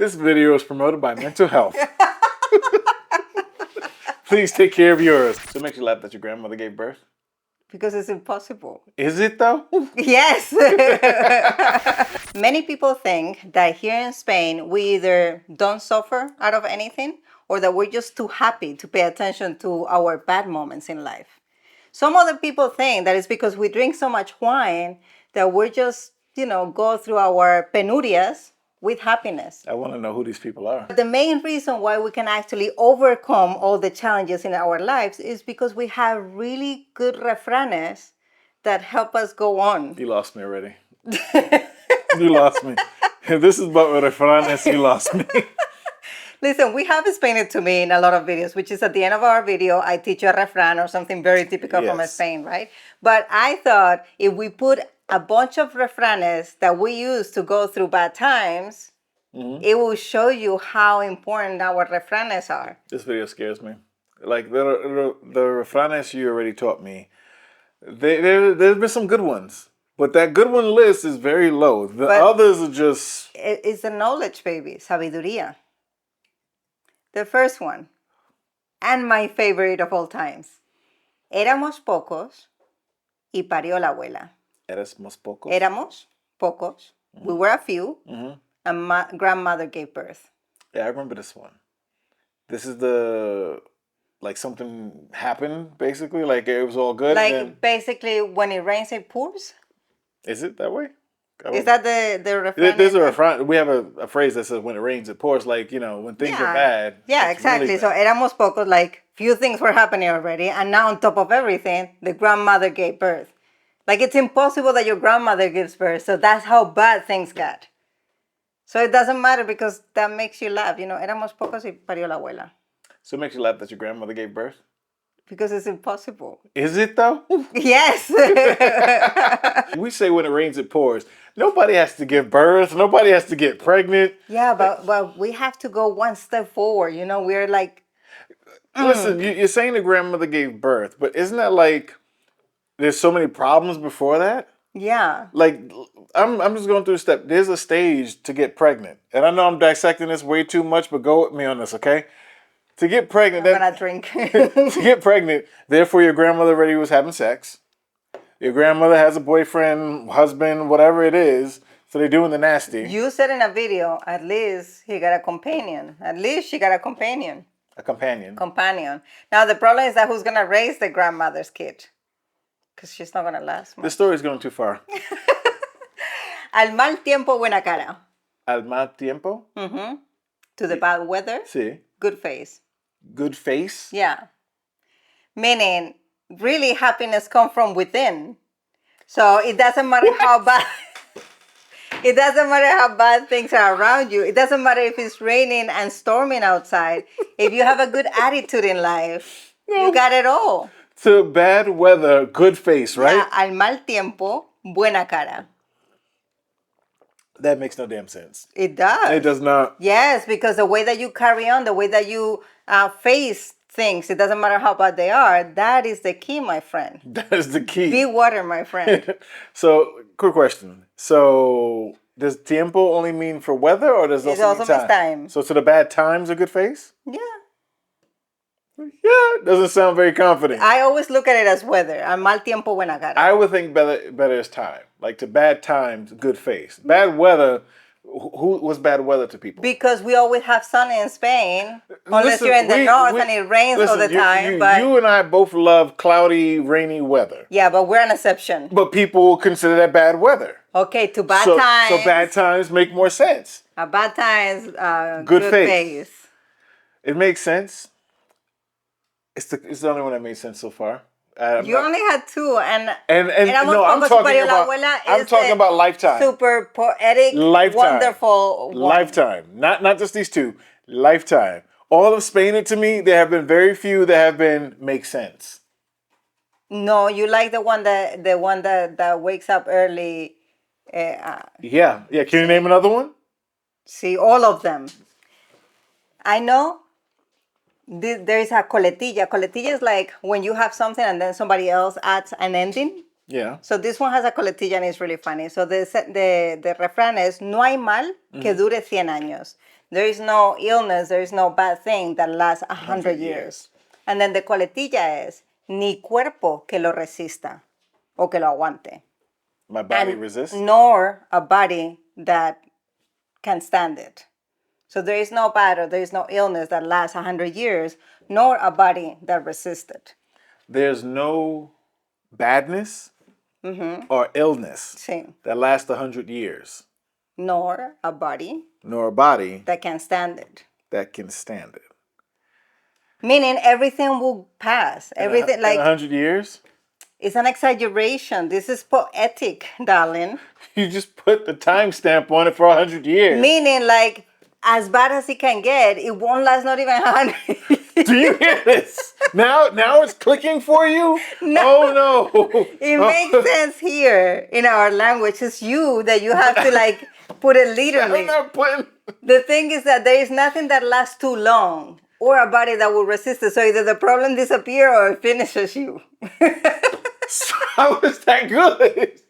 This video is promoted by mental health. Please take care of yours. So it makes you laugh that your grandmother gave birth? Because it's impossible. Is it though? Yes. Many people think that here in Spain, we either don't suffer out of anything or that we're just too happy to pay attention to our bad moments in life. Some other people think that it's because we drink so much wine that we're just, go through our penurias with happiness. I want to know who these people are. The main reason why we can actually overcome all the challenges in our lives is because we have really good refranes that help us go on. You lost me already. You lost me. If this is about refranes, you lost me. Listen, we have explained it to me in a lot of videos, which is at the end of our video, I teach you a refrán or something very typical from Spain, right? But I thought if we put a bunch of refranes that we use to go through bad times, it will show you how important our refranes are. This video scares me. Like the refranes you already taught me, there's been some good ones. But that good one list is very low. The others are just... It's the knowledge, baby. Sabiduría. The first one, and my favorite of all times. Éramos pocos y parió la abuela. Éramos pocos? Éramos pocos. We were a few. And grandmother gave birth. Yeah, I remember this one. This is the... Like something happened, basically? Like it was all good? Like basically when it rains, it pours? Is it that way? Is that the refrain? There's a refrain. We have a phrase that says when it rains, it pours. Like, when things are bad. Yeah, exactly. Really so éramos pocos, like few things were happening already. And now on top of everything, the grandmother gave birth. Like it's impossible that your grandmother gives birth. So that's how bad things got. So it doesn't matter because that makes you laugh. Éramos pocos y parió la abuela. So it makes you laugh that your grandmother gave birth? Because it's impossible. Is it though? Yes. We say when it rains, it pours. Nobody has to give birth. Nobody has to get pregnant. Yeah, but we have to go one step forward. We're like... Listen, you're saying the grandmother gave birth, but isn't that like there's so many problems before that? Yeah. Like, I'm just going through a step. There's a stage to get pregnant. And I know I'm dissecting this way too much, but go with me on this, okay? To get pregnant, I'm gonna drink. To get pregnant, therefore your grandmother already was having sex. Your grandmother has a boyfriend, husband, whatever it is, so they're doing the nasty. You said in a video, at least he got a companion. At least she got a companion. A companion. Companion. Now the problem is that who's gonna raise the grandmother's kid? Because she's not gonna last much. This story's going too far. Al mal tiempo, buena cara. Al mal tiempo? To the bad weather, Sí. good face. Good face? Yeah. Meaning, really happiness comes from within. So it doesn't matter how bad... It doesn't matter how bad things are around you. It doesn't matter if it's raining and storming outside. If you have a good attitude in life, you got it all. To bad weather, good face, right? Yeah, al mal tiempo, buena cara. That makes no damn sense. It does. It does not. Yes, because the way that you carry on, the way that you face things, it doesn't matter how bad they are, that is the key, my friend. That is the key. Be water, my friend. So, quick question. So, does tiempo only mean for weather or does it also mean time? So, to the bad times, a good face? Yeah. Yeah, doesn't sound very confident. I always look at it as weather. Al mal tiempo, buena cara. I would think better is time. Like to bad times, good face. Bad weather, who was bad weather to people? Because we always have sun in Spain, unless you're in the north and it rains all the time. You and I both love cloudy, rainy weather. Yeah, but we're an exception. But people consider that bad weather. Okay, to bad times. So bad times make more sense. Bad times, good face. It makes sense. It's the only one that made sense so far. You only had two, and no, I'm talking about lifetime. Super poetic, lifetime. Wonderful one. Lifetime. Not just these two. Lifetime. All of Spain, to me, there have been very few that have been make sense. No, you like the one that wakes up early. Yeah. Can you name another one? See, all of them. I know. There is a coletilla. Coletilla is like when you have something and then somebody else adds an ending. Yeah. So this one has a coletilla and it's really funny. So the refrán is, no hay mal que dure 100 años. there is no illness, there is no bad thing that lasts 100 years. And then the coletilla is, ni cuerpo que lo resista o que lo aguante. My body resists? Nor a body that can stand it. So there is no bad or there is no illness that lasts 100 years, nor a body that resists it. There's no badness or illness Sí. that lasts 100 years. Nor a body Nor a body that can stand it. that can stand it. Meaning everything will pass. Everything In like 100 years? it's an exaggeration. This is poetic, darling. You just put the timestamp on it for 100 years. Meaning like as bad as it can get, it won't last not even 100 years. Do you hear this? Now it's clicking for you? No. Oh no. It makes sense here in our language. It's you that you have to like put it literally. I'm not putting... The thing is that there is nothing that lasts too long or a body that will resist it. So either the problem disappears or it finishes you. How is that good?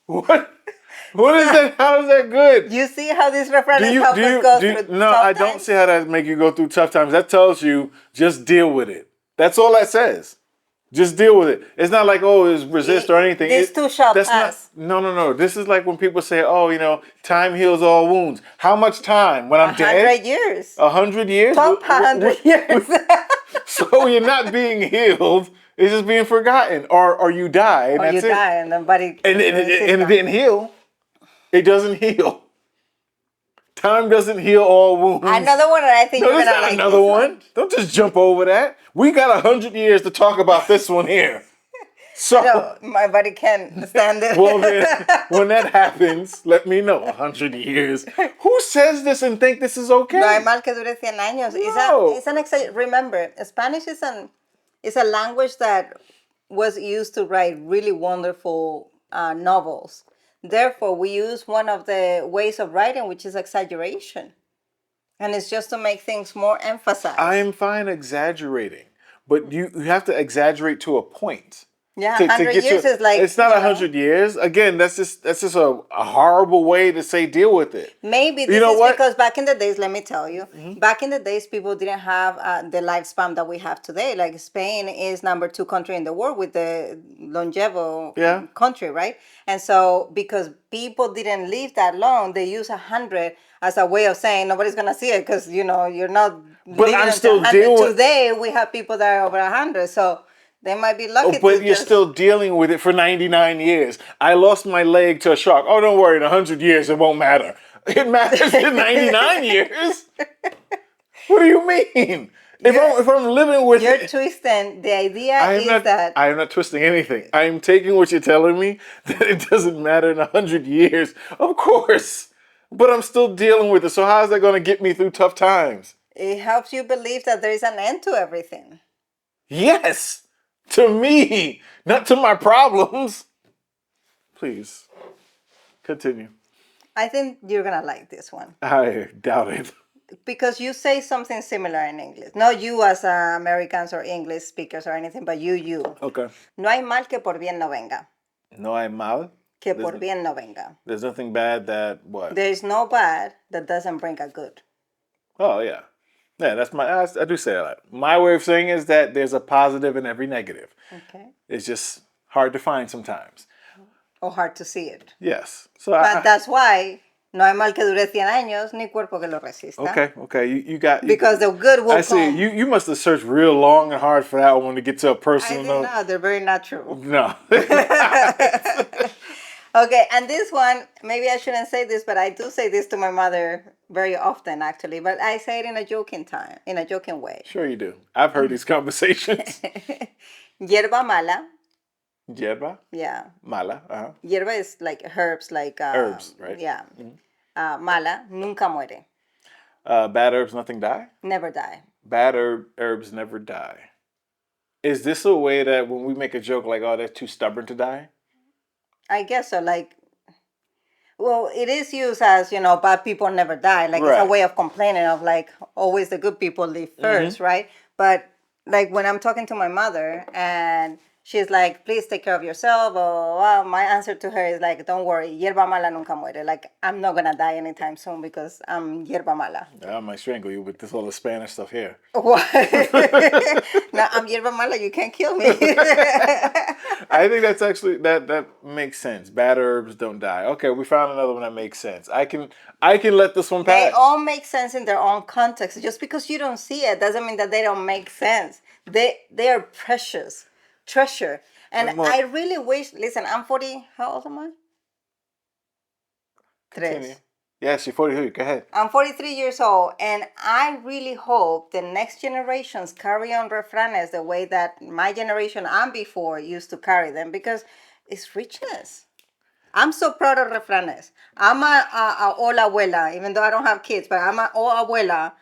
What is that? How is that good? You see how these refranes help us go through No, tough I don't times? see how that make you go through tough times. That tells you just deal with it. That's all that says. Just deal with it. It's not like, oh, it's resist or anything. This too shall that's pass. No. This is like when people say, oh, time heals all wounds. How much time? When I'm 100 dead? years. 100 years? Top 100 years. So you're not being healed. It's just being forgotten. Or you die. And Or that's you it. die and the body... And it didn't heal. It doesn't heal. Time doesn't heal all wounds. Another one that I think No, you're there's going to not like. another one. Don't just jump over that. We got 100 years to talk about this one here. So, No, my body can't stand it. well then, when that happens, let me know. 100 years. Who says this and think this is okay? No hay mal que dure 100 años. No. It's an remember, Spanish is a language that was used to write really wonderful novels. Therefore, we use one of the ways of writing, which is exaggeration. And it's just to make things more emphasized. I'm fine exaggerating, but you have to exaggerate to a point. Yeah, to 100 get years you, is like... It's not 100 years. Again, that's just a horrible way to say deal with it. Maybe this is because back in the days, let me tell you, back in the days, people didn't have the lifespan that we have today. Like Spain is number 2 country in the world with the longevo country, right? And so because people didn't live that long, they use 100 as a way of saying nobody's going to see it because, you're not But living I'm until still 100. dealing with... Today, we have people that are over 100. So they might be lucky. But you're still dealing with it for 99 years. I lost my leg to a shark. Oh, don't worry. In 100 years, it won't matter. It matters in 99 years. What do you mean? If I'm living with You're it, twisting. The idea is that... I am not twisting anything. I am taking what you're telling me, that it doesn't matter in 100 years. Of course. But I'm still dealing with it. So how is that going to get me through tough times? It helps you believe that there is an end to everything. Yes. To me, not to my problems. Please, continue. I think you're going to like this one. I doubt it. Because you say something similar in English. Not you as Americans or English speakers or anything, but you. Okay. No hay mal que por bien no venga. No hay mal. Que por bien no venga. There's nothing bad that what? There is no bad that doesn't bring a good. Oh, yeah. Yeah, that's I do say that. My way of saying is that there's a positive in every negative. Okay. It's just hard to find sometimes. Or hard to see it. Yes. So But that's why no hay mal que dure 100 años, ni cuerpo que lo resista. Okay. You got... Because the good will I see. come. You must have searched real long and hard for that one to get to a personal note. I did not. They're very natural. No. Okay, and this one, maybe I shouldn't say this, but I do say this to my mother very often, actually. But I say it in a joking way. Sure you do. I've heard these conversations. Hierba mala. Hierba? Yeah. Mala. Uh-huh. Hierba is like herbs, like... herbs, right? Yeah. Mala, nunca muere. Bad herbs, nothing die? Never die. Bad herbs never die. Is this a way that when we make a joke like, oh, they're too stubborn to die? I guess so. Like, well, it is used as, bad people never die. Like, It's a way of complaining of, like, always the good people live first, right? But, like, when I'm talking to my mother and she's like, please take care of yourself. Or well, my answer to her is like, don't worry, hierba mala nunca muere. Like, I'm not gonna die anytime soon because I'm hierba mala. I might strangle you with this all the Spanish stuff here. What? No, I'm hierba mala. You can't kill me. I think that's actually that makes sense. Bad herbs don't die. Okay, we found another one that makes sense. I can let this one pass. They all make sense in their own context. Just because you don't see it doesn't mean that they don't make sense. They are precious, treasure. And I really wish. Listen, I'm 40. How old am I? Continue. Yes, you're 43. Go ahead. I'm 43 years old, and I really hope the next generations carry on refranes the way that my generation and before used to carry them, because it's richness. I'm so proud of refranes. I'm a old abuela, even though I don't have kids, but I'm an old abuela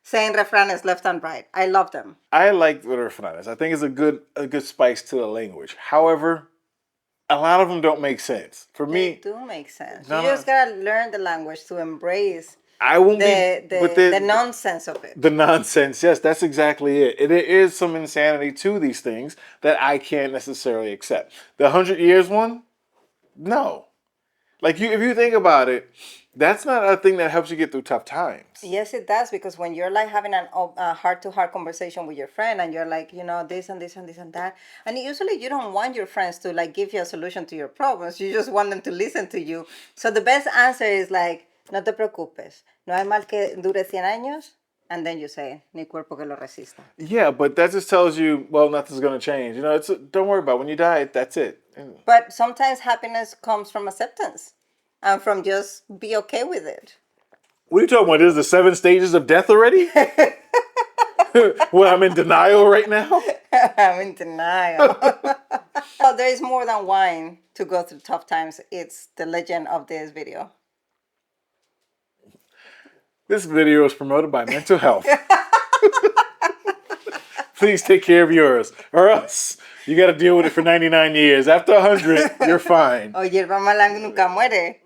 saying refranes left and right. I love them. I like the refranes. I think it's a good spice to the language. However, a lot of them don't make sense. For me, they do make sense. You just gotta learn the language to embrace the nonsense of it. The nonsense, yes, that's exactly it. There is some insanity to these things that I can't necessarily accept. The 100 years one, no. Like if you think about it, that's not a thing that helps you get through tough times. Yes, it does, because when you're like having a heart-to-heart conversation with your friend, and you're like, this and this and this and that, and usually you don't want your friends to like give you a solution to your problems. You just want them to listen to you. So the best answer is like, no te preocupes, no hay mal que dure 100 años, and then you say, ni cuerpo que lo resista. Yeah, but that just tells you, well, nothing's going to change. Don't worry about it. When you die, that's it. But sometimes happiness comes from acceptance. And from just be okay with it. What are you talking about? This is the 7 stages of death already? Well, I'm in denial right now? I'm in denial. Well, there is more than wine to go through tough times. It's the legend of this video. This video is promoted by mental health. Please take care of yours, or else you got to deal with it for 99 years. After 100, you're fine. Oh, hierba mala nunca muere.